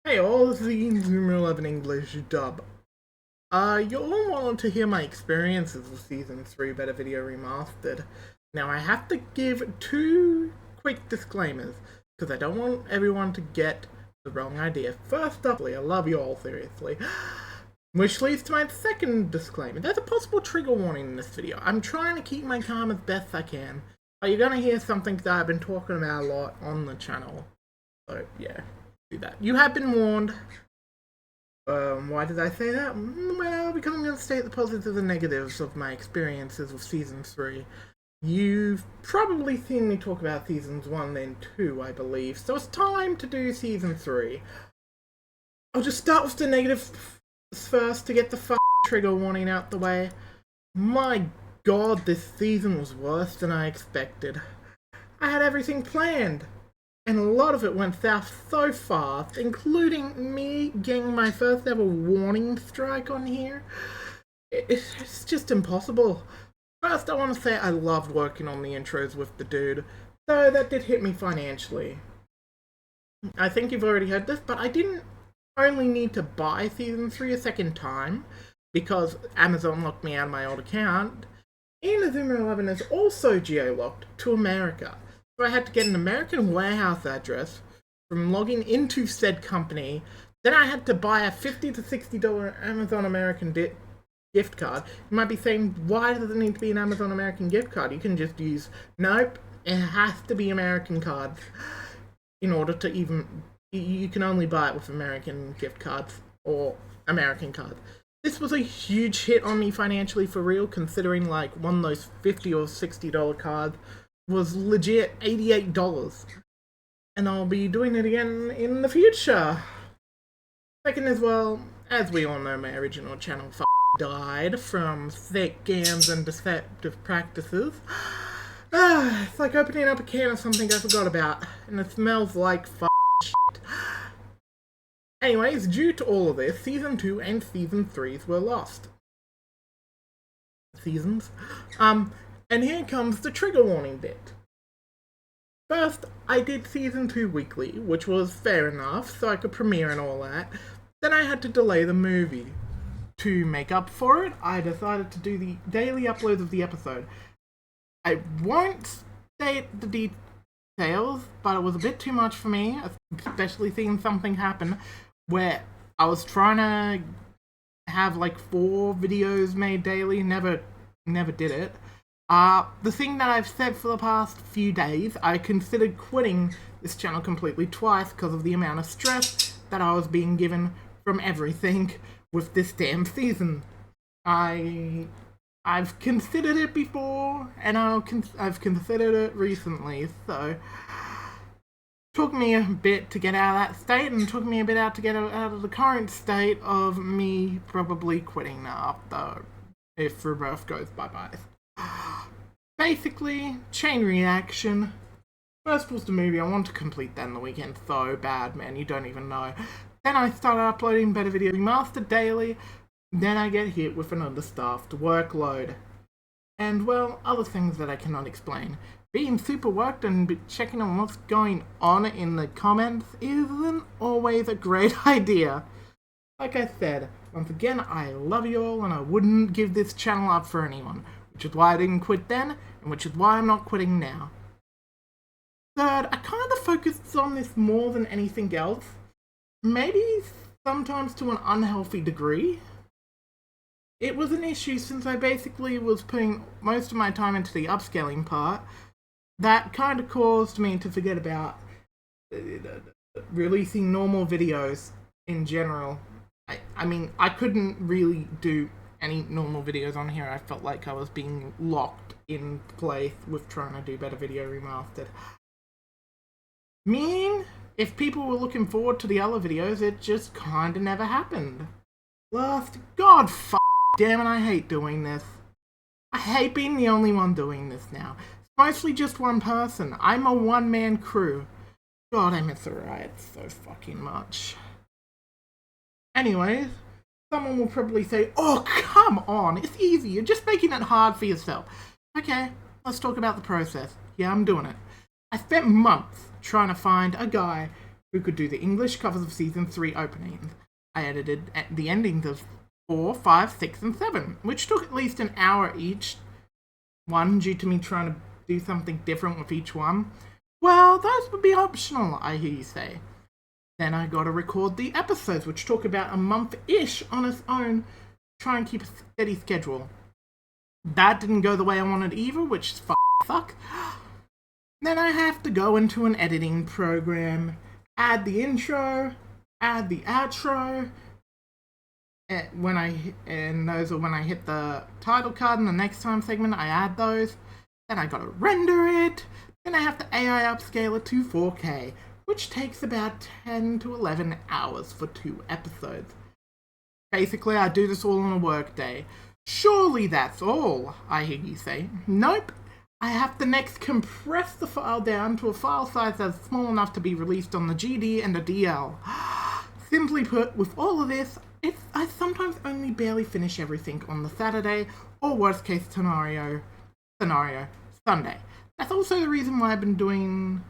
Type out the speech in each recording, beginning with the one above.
Hey all, this is the Zoomer 11 English dub. You all wanted to hear my experiences with Season 3 Better Video Remastered. Now I have to give two quick disclaimers, because I don't want everyone to get the wrong idea. First up, I love you all, seriously. Which leads to my second disclaimer. There's a possible trigger warning in this video. I'm trying to keep my calm as best I can, but you're gonna hear something that I've been talking about a lot on the channel. So, yeah. That. You have been warned. Why did I say that? Well, because I'm going to state the positives and negatives of my experiences with Season 3. You've probably seen me talk about Seasons 1 and 2, I believe, so it's time to do Season 3. I'll just start with the negatives first to get the trigger warning out the way. My god, this season was worse than I expected. I had everything planned, and a lot of it went south so fast, including me getting my first ever warning strike on here. It's just impossible. First, I want to say I loved working on the intros with the dude, though that did hit me financially. I think you've already heard this, but I didn't only need to buy Season 3 a second time, because Amazon locked me out of my old account. Inazuma 11 is also geo-locked to America. So I had to get an American warehouse address from logging into said company. Then I had to buy a $50 to $60 Amazon American gift card. You might be saying, why does it need to be an Amazon American gift card? You can just use, nope, it has to be American cards in order to even, you can only buy it with American gift cards or American cards. This was a huge hit on me financially for real, considering like one of those $50 or $60 cards was legit $88, and I'll be doing it again in the future. Second, as well, as we all know, my original channel died from thick scams and deceptive practices. It's like opening up a can of something I forgot about, and it smells like shit. Anyways, due to all of this, Season 2 and Season 3s were lost. Seasons. And here comes the trigger warning bit. First, I did Season 2 weekly, which was fair enough, so I could premiere and all that. Then I had to delay the movie. To make up for it, I decided to do the daily uploads of the episode. I won't state the details, but it was a bit too much for me, especially seeing something happen where I was trying to have like 4 videos made daily, never did it. The thing that I've said for the past few days, I considered quitting this channel completely twice because of the amount of stress that I was being given from everything with this damn season. I've considered it before, and I've considered it recently, so it took me a bit to get out of that state, and it took me a bit to get out of the current state of me probably quitting after, if Rebirth goes bye-bye. Basically, chain reaction. First was the movie. I want to complete that in the weekend so bad, man, you don't even know. Then I started uploading Better Video Remastered daily. Then I get hit with an understaffed workload. And, well, other things that I cannot explain. Being super worked and checking on what's going on in the comments isn't always a great idea. Like I said, once again, I love you all and I wouldn't give this channel up for anyone. Which is why I didn't quit then, and which is why I'm not quitting now. Third, I kind of focused on this more than anything else. Maybe sometimes to an unhealthy degree. It was an issue since I basically was putting most of my time into the upscaling part. That kind of caused me to forget about releasing normal videos in general. I mean, I couldn't really do any normal videos on here. I felt like I was being locked in place with trying to do Better Video Remastered. Meaning, if people were looking forward to the other videos, it just kinda never happened. Last, god damn it, I hate doing this. I hate being the only one doing this now. It's mostly just one person. I'm a one-man crew. God, I miss the riots so fucking much. Anyways, someone will probably say, oh, come on, it's easy, you're just making it hard for yourself. Okay, let's talk about the process. Yeah, I'm doing it. I spent months trying to find a guy who could do the English covers of Season 3 openings. I edited the endings of 4, 5, 6, and 7, which took at least an hour each one due to me trying to do something different with each one. Well, those would be optional, I hear you say. Then I gotta record the episodes, which took about a month-ish on its own, try and keep a steady schedule. That didn't go the way I wanted either, which is fuck. Then I have to go into an editing program, add the intro, add the outro, and those are when I hit the title card in the next time segment, I add those. Then I gotta render it, then I have to AI upscale it to 4K, which takes about 10 to 11 hours for 2 episodes. Basically, I do this all in a workday. Surely that's all, I hear you say. Nope. I have to next compress the file down to a file size that's small enough to be released on the GD and the DL. Simply put, with all of this, I sometimes only barely finish everything on the Saturday, or worst case scenario, Sunday. That's also the reason why I've been doing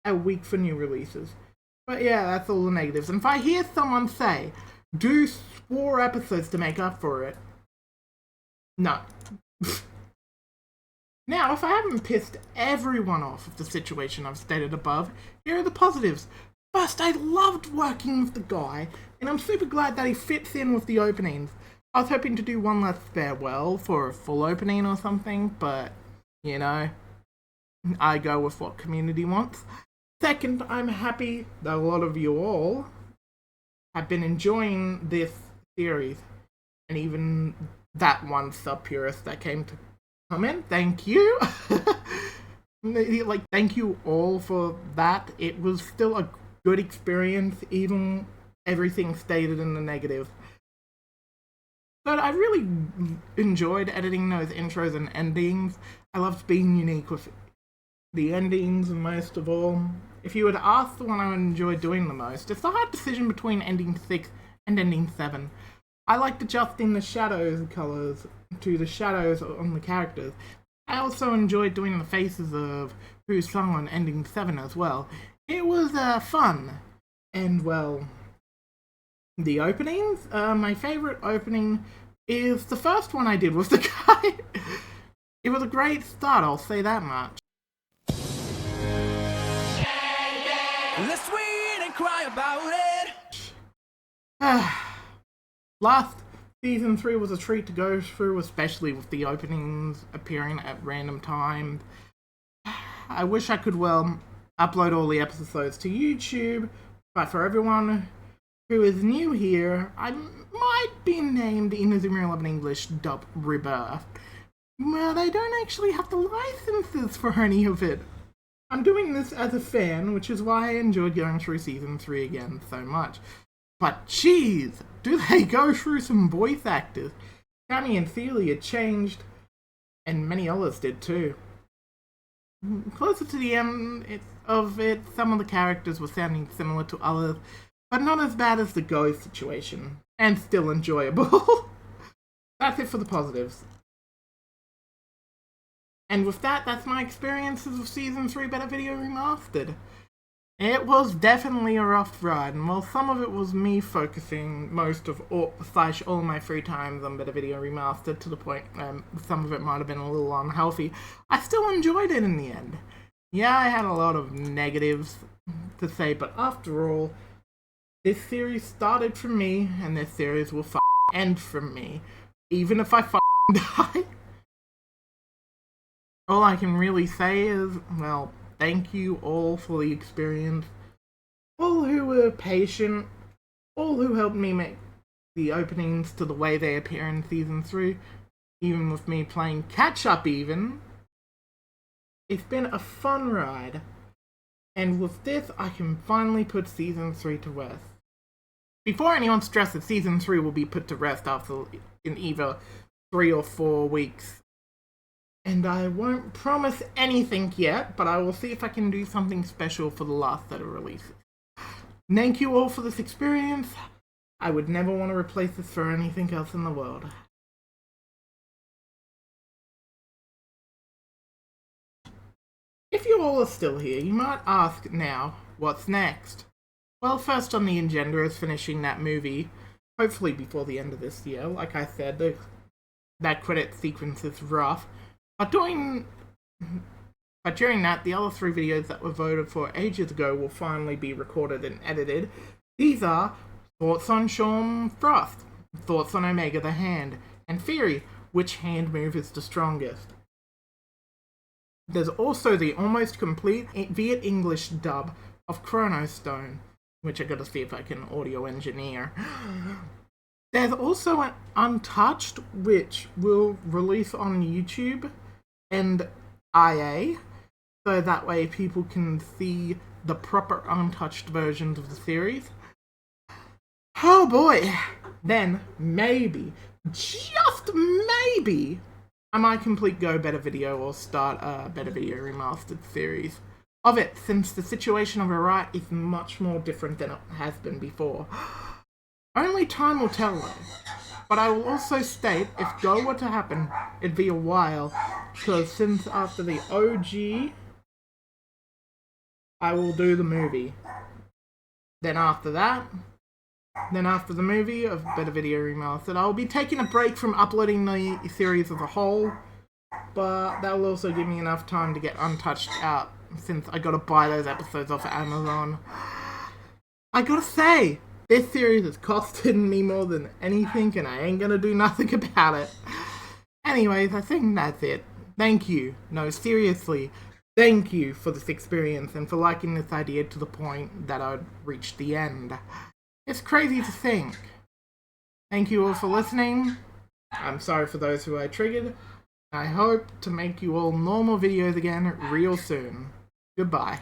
a week for new releases. But yeah, that's all the negatives. And if I hear someone say, do 4 episodes to make up for it, no. Now, if I haven't pissed everyone off with the situation I've stated above, here are the positives. First, I loved working with the guy, and I'm super glad that he fits in with the openings. I was hoping to do one last farewell for a full opening or something, but, you know, I go with what community wants. Second, I'm happy that a lot of you all have been enjoying this series, and even that one sub-purist that came to comment, thank you. Like, thank you all for that. It was still a good experience, even everything stated in the negative. But I really enjoyed editing those intros and endings. I loved being unique with the endings, and most of all, if you would ask the one I enjoyed doing the most, it's a hard decision between ending 6 and ending 7. I liked adjusting the shadows colors to the shadows on the characters. I also enjoyed doing the faces of who sung on ending 7 as well. It was fun. And well, the openings? My favorite opening is the first one I did with the guy. It was a great start, I'll say that much. Let's win and cry about it. Last Season 3 was a treat to go through, especially with the openings appearing at random times. I wish I could, well, upload all the episodes to YouTube, but for everyone who is new here, I might be named Inazuma 11 English Dub Rebirth. Well, I don't actually have the licenses for any of it. I'm doing this as a fan, which is why I enjoyed going through Season 3 again so much. But jeez, do they go through some voice actors? Cammy and Celia changed, and many others did too. Closer to the end of it, some of the characters were sounding similar to others, but not as bad as the Ghost situation, and still enjoyable. That's it for the positives. And with that, that's my experiences of Season 3 Better Video Remastered. It was definitely a rough ride, and while some of it was me focusing most of all my free times on Better Video Remastered to the point some of it might have been a little unhealthy, I still enjoyed it in the end. Yeah, I had a lot of negatives to say, but after all, this series started from me, and this series will end from me, even if I die. All I can really say is, well, thank you all for the experience, all who were patient, all who helped me make the openings to the way they appear in Season 3, even with me playing catch-up even. It's been a fun ride, and with this I can finally put Season 3 to rest. Before anyone stresses, Season 3 will be put to rest in either 3 or 4 weeks. And I won't promise anything yet, but I will see if I can do something special for the last set of releases. Thank you all for this experience. I would never want to replace this for anything else in the world. If you all are still here, you might ask now, what's next? Well, first on the agenda is finishing that movie, hopefully before the end of this year. Like I said, that credit sequence is rough. But during that, the other 3 videos that were voted for ages ago will finally be recorded and edited. These are thoughts on Sean Frost, thoughts on Omega the Hand, and theory, which hand move is the strongest. There's also the almost complete Viet English dub of Chrono Stone, which I gotta see if I can audio engineer. There's also an Untouched, which will release on YouTube and IA, so that way people can see the proper Untouched versions of the series. Oh boy! Then, maybe, just maybe, I might complete Go Better Video or start a Better Video Remastered series of it, since the situation of a right is much more different than it has been before. Only time will tell though. But I will also state, if Go were to happen, it'd be a while, because since after the OG, I will do the movie. Then after the movie of Better Video Remastered, I'll be taking a break from uploading the series as a whole, but that will also give me enough time to get Untouched out, since I gotta buy those episodes off Amazon. I gotta say, this series has costed me more than anything, and I ain't gonna do nothing about it. Anyways, I think that's it. Thank you. No, seriously. Thank you for this experience and for liking this idea to the point that I'd reached the end. It's crazy to think. Thank you all for listening. I'm sorry for those who I triggered. I hope to make you all normal videos again real soon. Goodbye.